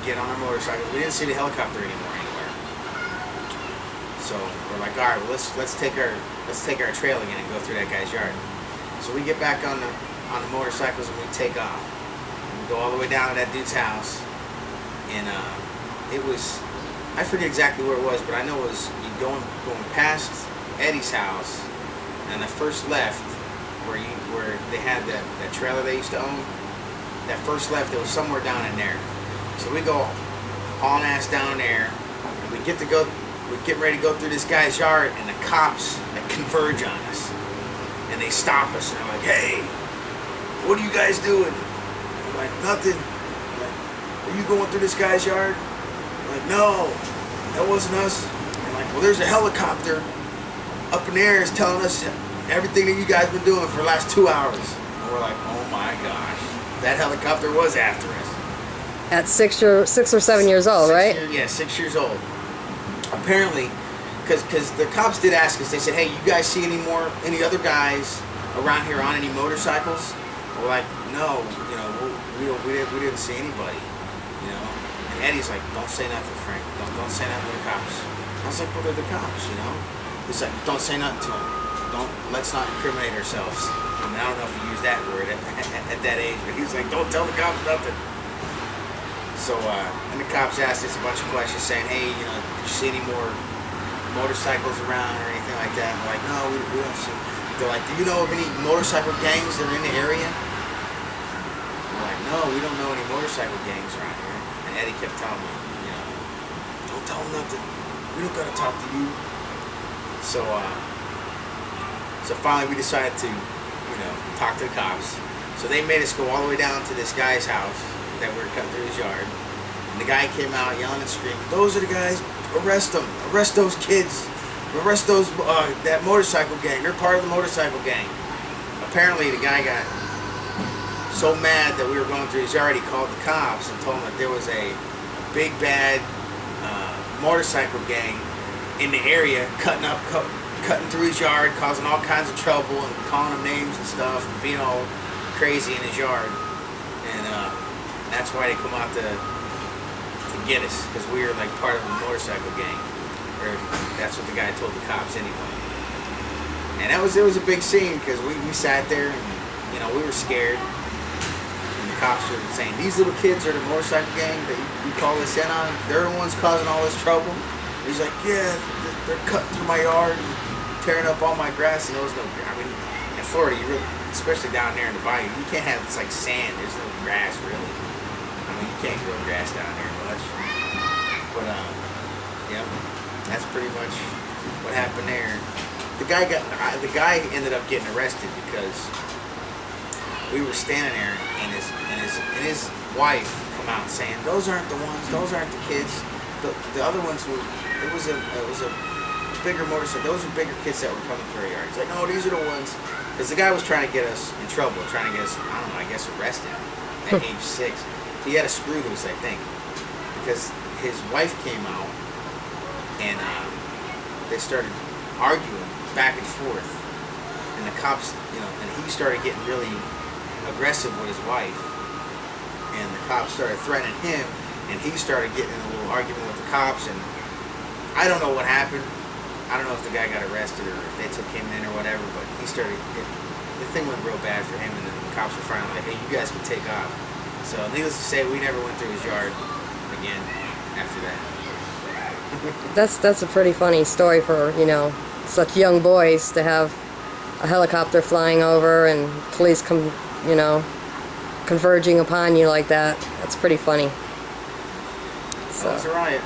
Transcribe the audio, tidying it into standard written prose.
get on our motorcycles. We didn't see the helicopter anymore anywhere. So we're like, all right, well, let's take our trail again and go through that guy's yard. So we get back on the motorcycles and we take off. And we go all the way down to that dude's house, and it was, I forget exactly where it was, but I know it was going past Eddie's house, and the first left where they had that trailer they used to own. That first left, it was somewhere down in there. So we go hauling ass down there, and we get ready to go through this guy's yard, and the cops converge on us, and they stop us, and they're like, "Hey, what are you guys doing?" We're like, "Nothing." They're like, "Are you going through this guy's yard?" We're like, "No, that wasn't us." They're like, "Well, there's a helicopter up in the air is telling us everything that you guys been doing for the last 2 hours." And we're like, "Oh my gosh, that helicopter was after us." At 6 or 7 years old, right? 6 years old. Apparently, because the cops did ask us. They said, "Hey, you guys see any other guys around here on any motorcycles?" We're like, "No, we didn't see anybody, you know." And Eddie's like, "Don't say nothing, Frank. Don't say nothing to the cops." I was like, "Well, they're the cops, you know." He's like, "Don't say nothing to them. Let's not incriminate ourselves." I mean, I don't know if he used that word at that age, but he's like, "Don't tell the cops nothing." So, and the cops asked us a bunch of questions saying, "Hey, did you see any more motorcycles around or anything like that?" And we're like, "No, we don't see." They're like, "Do you know of any motorcycle gangs that are in the area?" We're like, "No, we don't know any motorcycle gangs around here." And Eddie kept telling me, "Don't tell them nothing. We don't gotta talk to you." So finally we decided to, talk to the cops. So they made us go all the way down to this guy's house that we were cutting through his yard. And the guy came out yelling and screaming, "Those are the guys, arrest them, arrest those kids, arrest those, that motorcycle gang, they're part of the motorcycle gang." Apparently the guy got so mad that we were going through his yard, he called the cops and told them that there was a big bad motorcycle gang in the area cutting through his yard, causing all kinds of trouble and calling him names and stuff and being all crazy in his yard. And that's why they come out to get us, because we were like part of a motorcycle gang. Or that's what the guy told the cops anyway. And it was a big scene, because we sat there and we were scared. And the cops were saying, "These little kids are the motorcycle gang that you call us in on. They're the ones causing all this trouble." And he's like, "Yeah, they're cutting through my yard and tearing up all my grass." And there was no, in Florida, you really, especially down there in the bayou, you can't have, it's like sand. There's no grass really. You can't grow grass down there much. But that's pretty much what happened there. The guy ended up getting arrested because we were standing there, and his wife come out saying, "Those aren't the ones. Those aren't the kids. The other ones were. It was a bigger motorcycle. Those were bigger kids that were coming through our yard." He's like, "No, these are the ones." Because the guy was trying to get us in trouble, trying to get us, I don't know, I guess arrested at age 6. He had a screw loose, I think, because his wife came out and they started arguing back and forth, and the cops, and he started getting really aggressive with his wife, and the cops started threatening him, and he started getting in a little argument with the cops, and I don't know what happened. I don't know if the guy got arrested or if they took him in or whatever, but the thing went real bad for him, and then the cops were finally like, "Hey, you guys can take off." So needless to say, we never went through his yard again after that. That's a pretty funny story for, such young boys to have a helicopter flying over and police converging upon you like that. That's pretty funny. So. That was a riot.